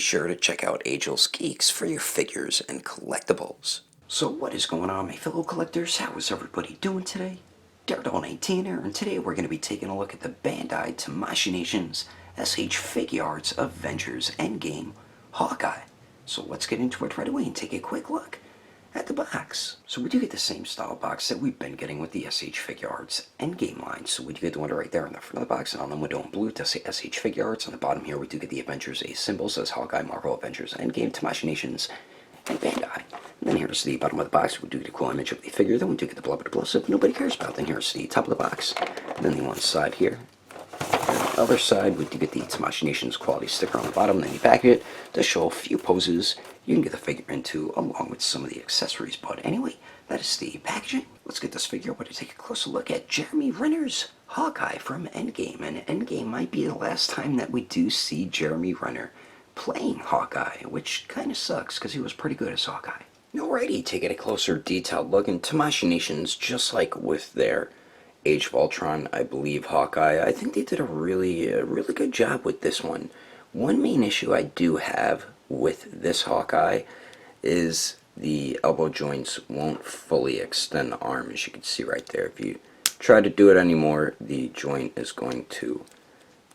sure to check out Agelessgeeks for your figures and collectibles. So what is going on, my fellow collectors? How is everybody doing today? Daredevil19 here, and today we're going to be taking a look at the Bandai Tamashii Nations SH Figuarts Avengers Endgame Hawkeye. So let's get into it right away and take a quick look at the box. So we do get the same style box that we've been getting with the SH Figuarts Endgame line. So we do get the one right there in the front of the box, and on the window in blue to say SH Figuarts. On the bottom here we do get the Avengers A symbol, says Hawkeye, Marvel, Avengers, Endgame, Tamashii Nations, and Bandai. And then here's the bottom of the box. We do get a cool image of the figure. Then we do get the blah blah blah stuff nobody cares about. Then here's the top of the box. And then the one side here. And on the other side, we do get the Tamashii Nations quality sticker on the bottom. Then you pack it to show a few poses you can get the figure into, along with some of the accessories. But anyway, that is the packaging. Let's get this figure over to take a closer look at Jeremy Renner's Hawkeye from Endgame. And Endgame might be the last time that we do see Jeremy Renner playing Hawkeye, which kind of sucks because he was pretty good as Hawkeye. Alrighty, taking a closer detailed look in Tamashii Nations, just like with their Age of Ultron, I believe, Hawkeye, I think they did a really good job with this one. One main issue I do have with this Hawkeye is the elbow joints won't fully extend the arm, as you can see right there. If you try to do it anymore, the joint is going to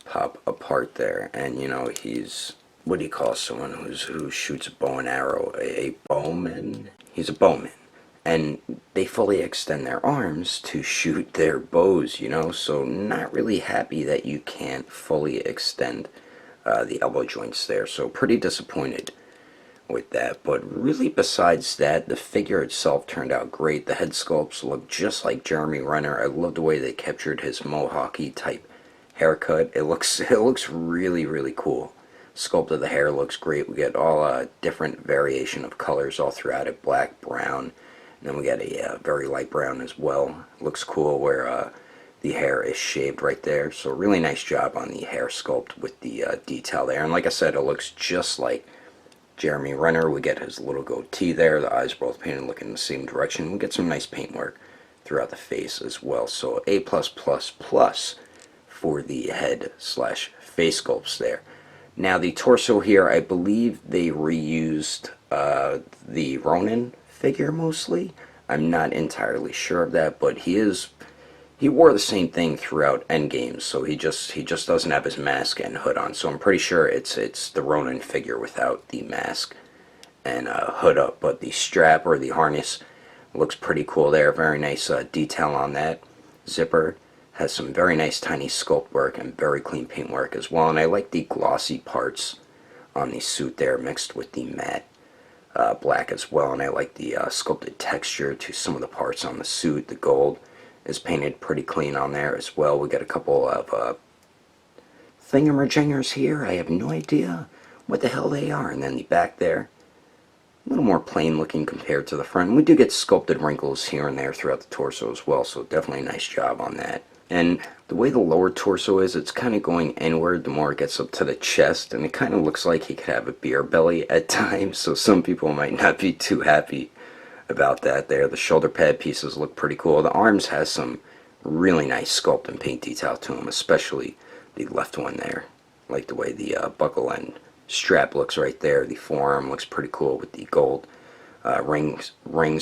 pop apart there. And you know, he's, what do you call someone who shoots a bow and arrow? A bowman? He's a bowman. And they fully extend their arms to shoot their bows, you know, so not really happy that you can't fully extend the elbow joints there. So pretty disappointed with that. But really, besides that, the figure itself turned out great. The head sculpts look just like Jeremy Renner. I love the way they captured his mohawk-y type haircut. It looks really cool. Sculpt of the hair looks great. We get all different variation of colors all throughout it, black, brown, and then we get a very light brown as well. Looks cool where the hair is shaved right there. So really nice job on the hair sculpt with the detail there. And like I said, it looks just like Jeremy Renner. We get his little goatee there. The eyes both painted looking in the same direction. We get some nice paintwork throughout the face as well. So A+++ for the head / face sculpts there. Now the torso here, I believe they reused the Ronin figure mostly. I'm not entirely sure of that, but he wore the same thing throughout Endgame, so he just doesn't have his mask and hood on. So I'm pretty sure it's the Ronin figure without the mask and hood up. But the strap or the harness looks pretty cool there. Very nice detail on that. Zipper has some very nice tiny sculpt work and very clean paint work as well. And I like the glossy parts on the suit there mixed with the matte black as well. And I like the sculpted texture to some of the parts on the suit. The gold is painted pretty clean on there as well. We got a couple of thingamajigers here. I have no idea what the hell they are. And then the back there, a little more plain looking compared to the front. We do get sculpted wrinkles here and there throughout the torso as well, so definitely a nice job on that. And the way the lower torso is, it's kind of going inward the more it gets up to the chest, and it kind of looks like he could have a beer belly at times, so some people might not be too happy about that there. The shoulder pad pieces look pretty cool. The arms has some really nice sculpt and paint detail to them, especially the left one there. I like the way the buckle and strap looks right there. The forearm looks pretty cool with the gold rings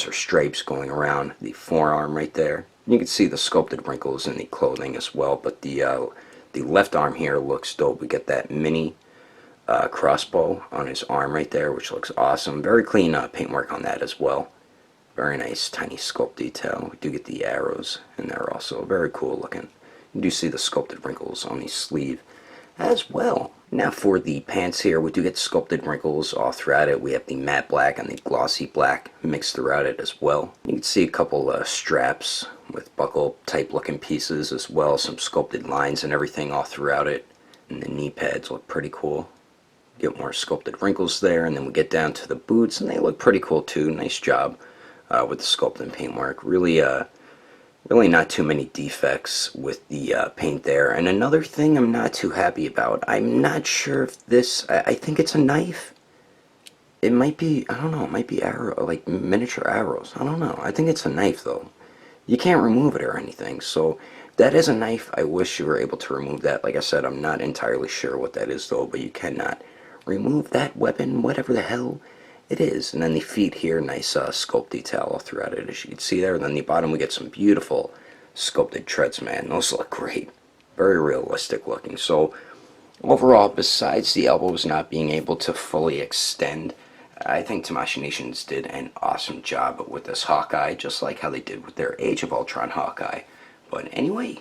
or stripes going around the forearm right there. You can see the sculpted wrinkles in the clothing as well, but the left arm here looks dope. We get that mini crossbow on his arm right there, which looks awesome. Very clean paintwork on that as well. Very nice tiny sculpt detail. We do get the arrows in there also. Very cool looking. You do see the sculpted wrinkles on the sleeve as well. Now for the pants here, we do get sculpted wrinkles all throughout it. We have the matte black and the glossy black mixed throughout it as well. You can see a couple straps with buckle type looking pieces as well. Some sculpted lines and everything all throughout it. And the knee pads look pretty cool. Get more sculpted wrinkles there, and then we get down to the boots, and they look pretty cool too. Nice job with the sculpt and paintwork. Really not too many defects with the paint there. And another thing I'm not too happy about, I'm not sure if this, I think it's a knife. It might be, I don't know, it might be arrow, like miniature arrows. I don't know. I think it's a knife though. You can't remove it or anything. So that is a knife. I wish you were able to remove that. Like I said, I'm not entirely sure what that is though, but you cannot remove that weapon, whatever the hell it is. And then the feet here, nice sculpt detail all throughout it, as you can see there. And then the bottom, we get some beautiful sculpted treads, man. Those look great. Very realistic looking. So overall, besides the elbows not being able to fully extend, I think Tamashii Nations did an awesome job with this Hawkeye, just like how they did with their Age of Ultron Hawkeye. But anyway,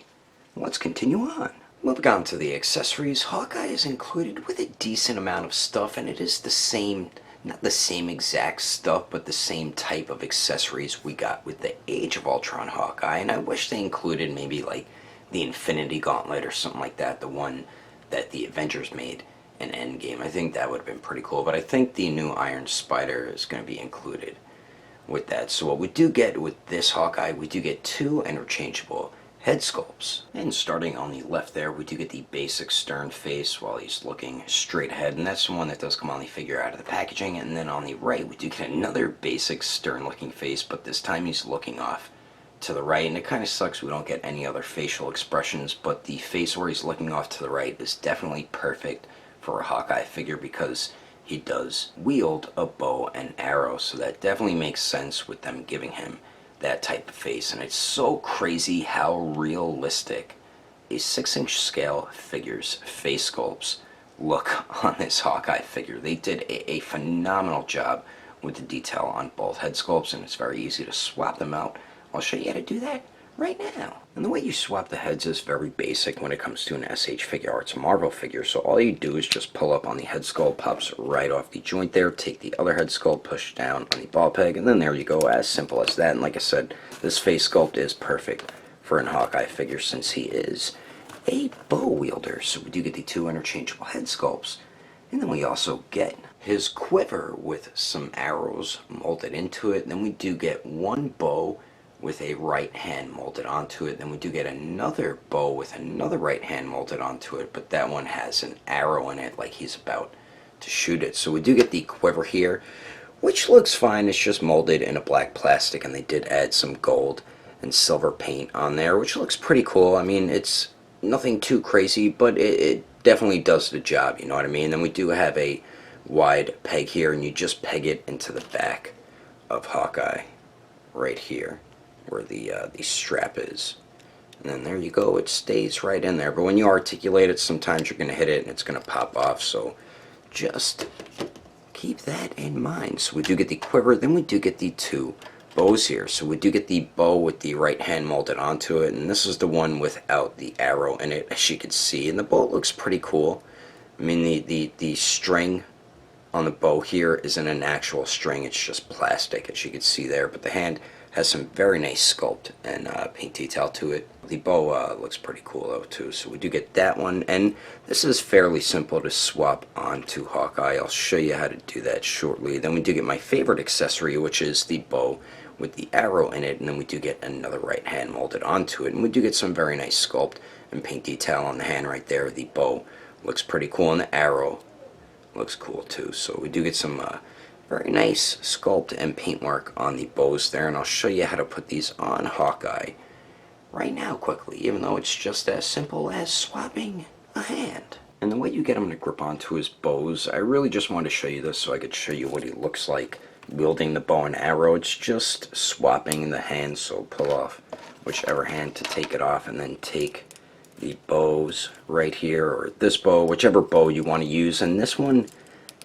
let's continue on. Moving on to the accessories, Hawkeye is included with a decent amount of stuff, and it is the same, not the same exact stuff, but the same type of accessories we got with the Age of Ultron Hawkeye. And I wish they included maybe like the Infinity Gauntlet or something like that, the one that the Avengers made in Endgame. I think that would have been pretty cool, but I think the new Iron Spider is going to be included with that. So what we do get with this Hawkeye, we do get 2 interchangeable head sculpts. And starting on the left there, we do get the basic stern face while he's looking straight ahead, and that's the one that does come on the figure out of the packaging. And then on the right, we do get another basic stern looking face, but this time he's looking off to the right, and it kind of sucks we don't get any other facial expressions, but the face where he's looking off to the right is definitely perfect for a Hawkeye figure because he does wield a bow and arrow, so that definitely makes sense with them giving him that type of face. And it's so crazy how realistic a 6-inch scale figure's face sculpts look on this Hawkeye figure. They did a phenomenal job with the detail on both head sculpts, and it's very easy to swap them out. I'll show you how to do that right now. And the way you swap the heads is very basic when it comes to an SH Figuarts Marvel figure. So all you do is just pull up on the head sculpt, pops right off the joint there, take the other head sculpt, push down on the ball peg, and then there you go, as simple as that. And like I said, this face sculpt is perfect for an Hawkeye figure since he is a bow wielder. So we do get the 2 interchangeable head sculpts, and then we also get his quiver with some arrows molded into it. And then we do get 1 bow with a right hand molded onto it. Then we do get another bow with another right hand molded onto it, but that one has an arrow in it like he's about to shoot it. So we do get the quiver here, which looks fine. It's just molded in a black plastic, and they did add some gold and silver paint on there, which looks pretty cool. I mean, it's nothing too crazy, but it definitely does the job, you know what I mean? Then we do have a wide peg here, and you just peg it into the back of Hawkeye right here where the strap is, and then there you go, it stays right in there. But when you articulate it, sometimes you're going to hit it and it's going to pop off, so just keep that in mind. So we do get the quiver, then we do get the 2 bows here. So we do get the bow with the right hand molded onto it, and this is the one without the arrow in it, as you can see, and the bow looks pretty cool. I mean, the string on the bow here isn't an actual string, it's just plastic, as you can see there, but the hand has some very nice sculpt and paint detail to it. The bow looks pretty cool though too, so we do get that one, and this is fairly simple to swap onto Hawkeye. I'll show you how to do that shortly. Then we do get my favorite accessory, which is the bow with the arrow in it, and then we do get another right hand molded onto it, and we do get some very nice sculpt and paint detail on the hand right there. The bow looks pretty cool, and the arrow looks cool too. So we do get some very nice sculpt and paintwork on the bows there, and I'll show you how to put these on Hawkeye right now quickly, even though it's just as simple as swapping a hand. And the way you get him to grip onto his bows, I really just wanted to show you this so I could show you what he looks like wielding the bow and arrow. It's just swapping the hands, so pull off whichever hand to take it off, and then take the bows right here, or this bow, whichever bow you want to use. And this one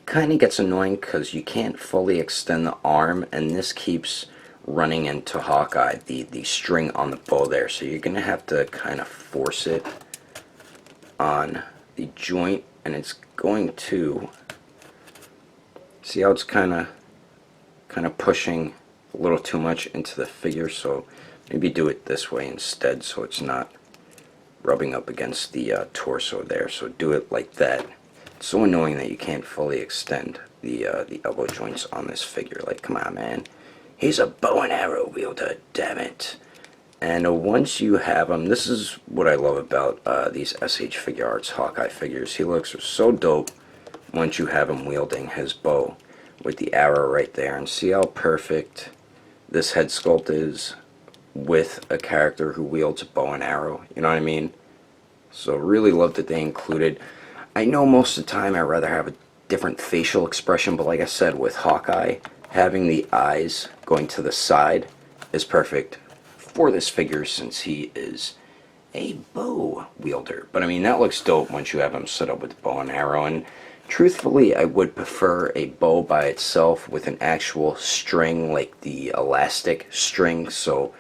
kind of gets annoying because you can't fully extend the arm, and this keeps running into Hawkeye, the string on the bow there, so you're gonna have to kind of force it on the joint, and it's going to, see how it's kind of pushing a little too much into the figure, so maybe do it this way instead so it's not rubbing up against the torso there. So do it like that. It's so annoying that you can't fully extend the elbow joints on this figure. Like, come on, man. He's a bow and arrow wielder, damn it. And once you have him, this is what I love about these SH Figuarts Hawkeye figures. He looks so dope once you have him wielding his bow with the arrow right there. And see how perfect this head sculpt is with a character who wields a bow and arrow. You know what I mean? So really love that they included. I know most of the time I'd rather have a different facial expression, but like I said, with Hawkeye, having the eyes going to the side is perfect for this figure since he is a bow wielder. But I mean, that looks dope once you have him set up with the bow and arrow, and truthfully, I would prefer a bow by itself with an actual string, like the elastic string, so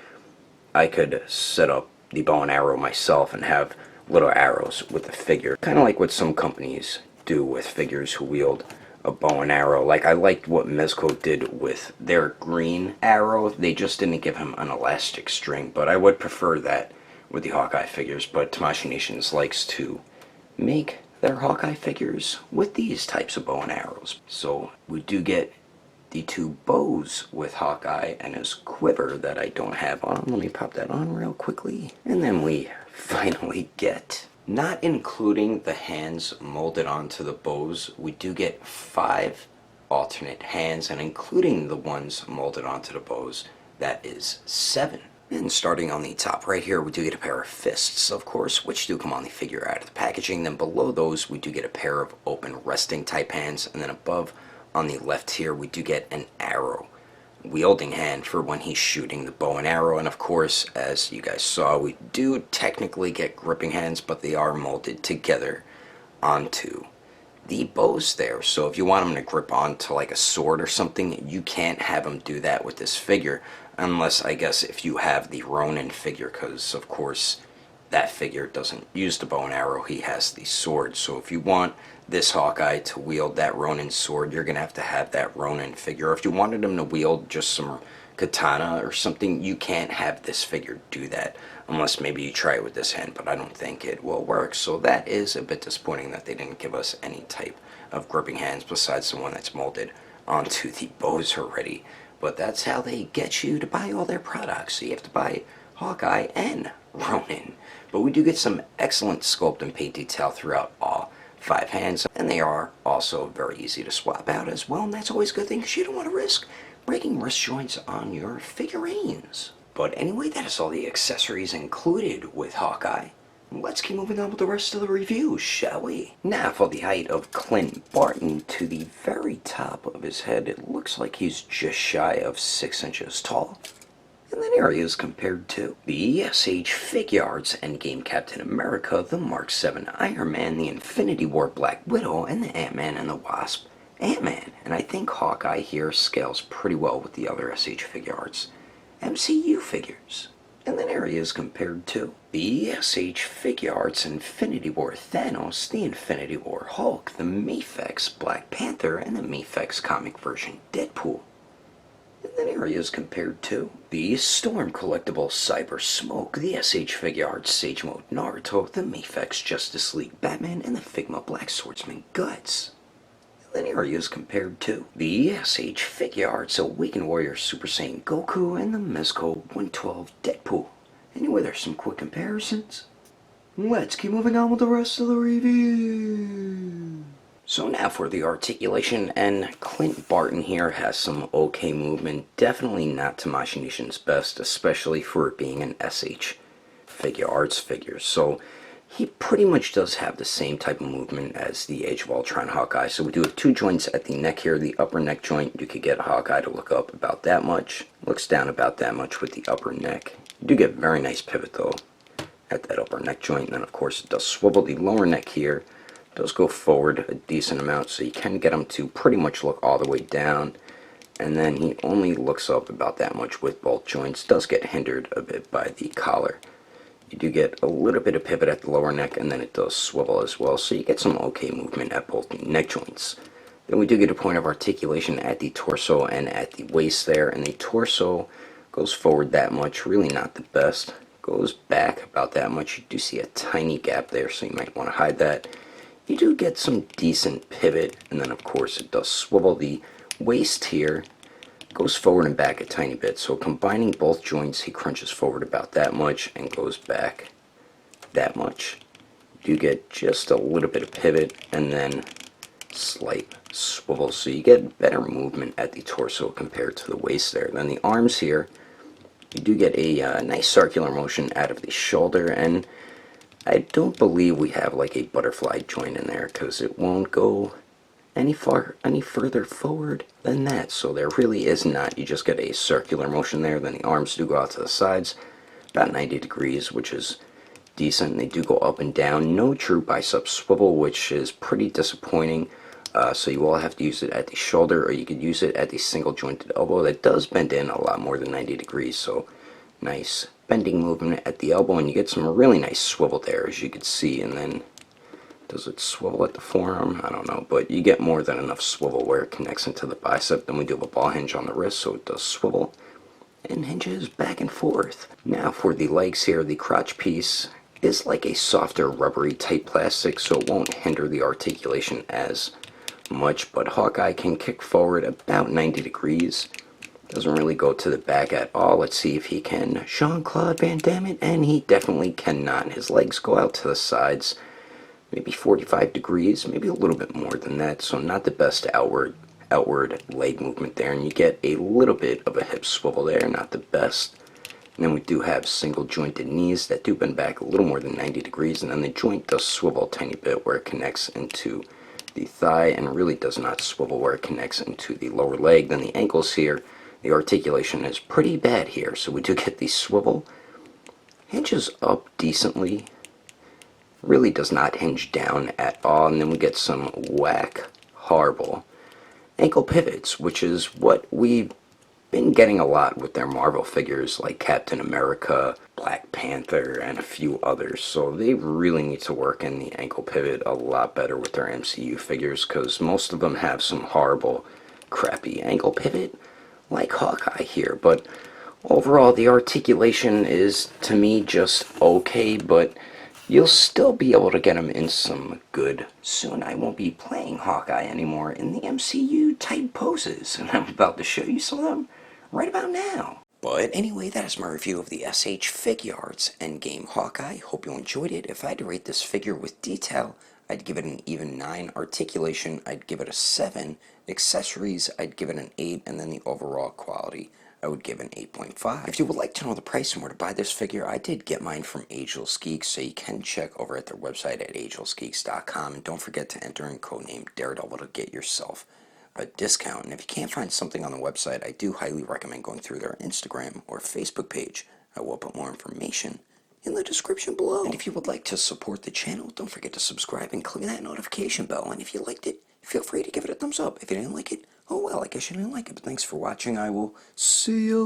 I could set up the bow and arrow myself and have little arrows with the figure. Kind of like what some companies do with figures who wield a bow and arrow. Like, I liked what Mezco did with their green arrow. They just didn't give him an elastic string, but I would prefer that with the Hawkeye figures. But Tamashii Nations likes to make their Hawkeye figures with these types of bow and arrows. So we do get the two bows with Hawkeye and his quiver that I don't have on. Let me pop that on real quickly. And then we finally get, not including the hands molded onto the bows, we do get 5 alternate hands, and including the ones molded onto the bows, that is 7. And starting on the top right here, we do get a pair of fists, of course, which do come on the figure out of the packaging. Then below those, we do get a pair of open resting type hands, and then above on the left here, we do get an arrow wielding hand for when he's shooting the bow and arrow. And of course, as you guys saw, we do technically get gripping hands, but they are molded together onto the bows there. So if you want him to grip onto like a sword or something, you can't have him do that with this figure, unless, I guess, if you have the Ronin figure, because of course that figure doesn't use the bow and arrow, he has the sword. So if you want this Hawkeye to wield that Ronin sword, you're going to have that Ronin figure. If you wanted him to wield just some katana or something, you can't have this figure do that, unless maybe you try it with this hand, but I don't think it will work. So that is a bit disappointing that they didn't give us any type of gripping hands besides the one that's molded onto the bows already. But that's how they get you to buy all their products. So you have to buy Hawkeye and Ronin. But we do get some excellent sculpt and paint detail throughout all 5 hands, and they are also very easy to swap out as well, and that's always a good thing because you don't want to risk breaking wrist joints on your figurines. But anyway, that is all the accessories included with Hawkeye. Let's keep moving on with the rest of the review, shall we? Now for the height of Clint Barton, to the very top of his head, it looks like he's just shy of 6 inches tall. And then here he is compared to the SH Figuarts Endgame Captain America, the Mark 7 Iron Man, the Infinity War Black Widow, and the Ant-Man and the Wasp Ant-Man. And I think Hawkeye here scales pretty well with the other SH Figuarts MCU figures. And then here he is compared to the SH Figuarts Infinity War Thanos, the Infinity War Hulk, the Mephex Black Panther, and the Mephex comic version Deadpool. And then here he is compared to the Storm Collectible Cyber Smoke, the SH Figuarts Sage Mode Naruto, the Mephex Justice League Batman, and the Figma Black Swordsman Guts. And then here he is compared to the SH Figuarts Awakened Warrior Super Saiyan Goku, and the Mezco 112 Deadpool. Anyway, there's some quick comparisons. Let's keep moving on with the rest of the review. So now for the articulation, and Clint Barton here has some okay movement. Definitely not Tamashii Nation's best, especially for it being an SH Figuarts figure. So he pretty much does have the same type of movement as the Age of Ultron Hawkeye. So we do have 2 joints at the neck here. The upper neck joint, you could get Hawkeye to look up about that much. Looks down about that much with the upper neck. You do get very nice pivot though at that upper neck joint. And then of course it does swivel. The lower neck here does go forward a decent amount, so you can get him to pretty much look all the way down, and then he only looks up about that much with both joints. Does get hindered a bit by the collar. You do get a little bit of pivot at the lower neck, and then it does swivel as well, so you get some okay movement at both neck joints. Then we do get a point of articulation at the torso and at the waist there, and the torso goes forward that much, really not the best. Goes back about that much. You do see a tiny gap there, so you might want to hide that. You do get some decent pivot, and then of course it does swivel. The waist here goes forward and back a tiny bit, so combining both joints, he crunches forward about that much and goes back that much. You do get just a little bit of pivot and then slight swivel, so you get better movement at the torso compared to the waist there. Then the arms here, you do get a nice circular motion out of the shoulder, and I don't believe we have like a butterfly joint in there because it won't go any further forward than that. So there really is not. You just get a circular motion there. Then the arms do go out to the sides, about 90 degrees, which is decent. They do go up and down. No true bicep swivel, which is pretty disappointing. So you will have to use it at the shoulder, or you could use it at the single jointed elbow. That does bend in a lot more than 90 degrees. So nice bending movement at the elbow, and you get some really nice swivel there, as you can see. And then does it swivel at the forearm? I don't know, but you get more than enough swivel where it connects into the bicep. Then we do have a ball hinge on the wrist, so it does swivel and hinges back and forth. Now for the legs here, the crotch piece is like a softer rubbery type plastic, so it won't hinder the articulation as much, but HAWKEYE can kick forward about 90 degrees. Doesn't really go to the back at all. Let's see if he can. Jean-Claude Van Damme, and he definitely cannot. His legs go out to the sides, maybe 45 degrees, maybe a little bit more than that, so not the best outward leg movement there, and you get a little bit of a hip swivel there, not the best. And then we do have single jointed knees that do bend back a little more than 90 degrees, and then the joint does swivel a tiny bit where it connects into the thigh, and really does not swivel where it connects into the lower leg. Then the ankles here, the articulation is pretty bad here, so we do get the swivel. Hinges up decently, really does not hinge down at all, and then we get some whack, horrible ankle pivots, which is what we've been getting a lot with their Marvel figures like Captain America, Black Panther, and a few others. So they really need to work in the ankle pivot a lot better with their MCU figures, because most of them have some horrible, crappy ankle pivot like HAWKEYE here. But overall, the articulation is, to me, just okay, but you'll still be able to get him in some good. Soon I won't be playing HAWKEYE anymore in the MCU type poses, and I'm about to show you some of them right about now. But anyway, that is my review of the SH Figuarts Endgame HAWKEYE. Hope you enjoyed it. If I had to rate this figure with detail, I'd give it an even 9. Articulation, I'd give it a 7. Accessories, I'd give it an 8. And then the overall quality, I would give an 8.5. If you would like to know the price and where to buy this figure, I did get mine from Agelessgeeks, so you can check over at their website at agelessgeeks.com. And don't forget to enter in codename Daredevil to get yourself a discount. And if you can't find something on the website, I do highly recommend going through their Instagram or Facebook page. I will put more information in the description below. And if you would like to support the channel, don't forget to subscribe and click that notification bell. And if you liked it, feel free to give it a thumbs up. If you didn't like it, oh well, I guess you didn't like it. But thanks for watching. I will see you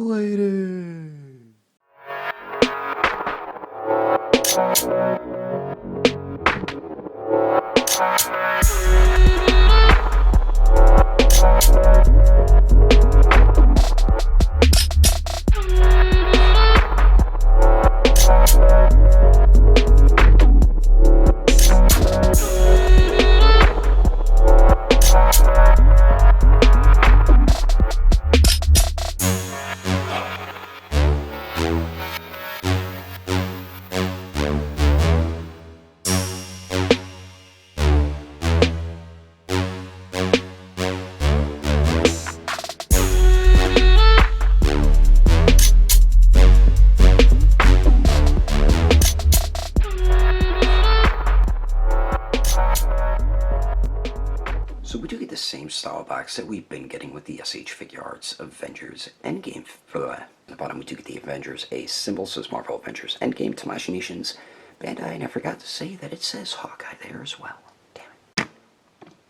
So we do get the same style box that we've been getting with the SH Figuarts Avengers Endgame. For the bottom, we do get the Avengers A symbol, says Marvel Avengers Endgame, Tamashii Nations, Bandai, and I forgot to say that it says HAWKEYE there as well. Damn it.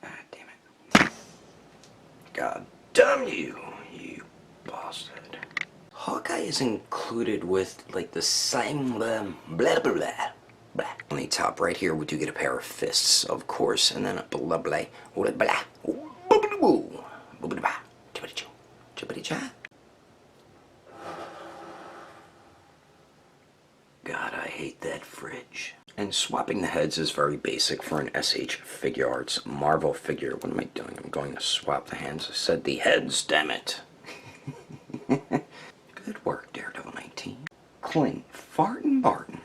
Ah, damn it. God damn you, you bastard. HAWKEYE is included with, like, the same blah blah blah. On the top right here, we do get a pair of fists, of course, and then a blah blah blah blah blah. God, I hate that fridge. And swapping the heads is very basic for an SH Figuarts Marvel figure. What am I doing? I'm going to swap the hands. I said the heads, damn it. Good work, Daredevil 19. Clint Fartin Barton.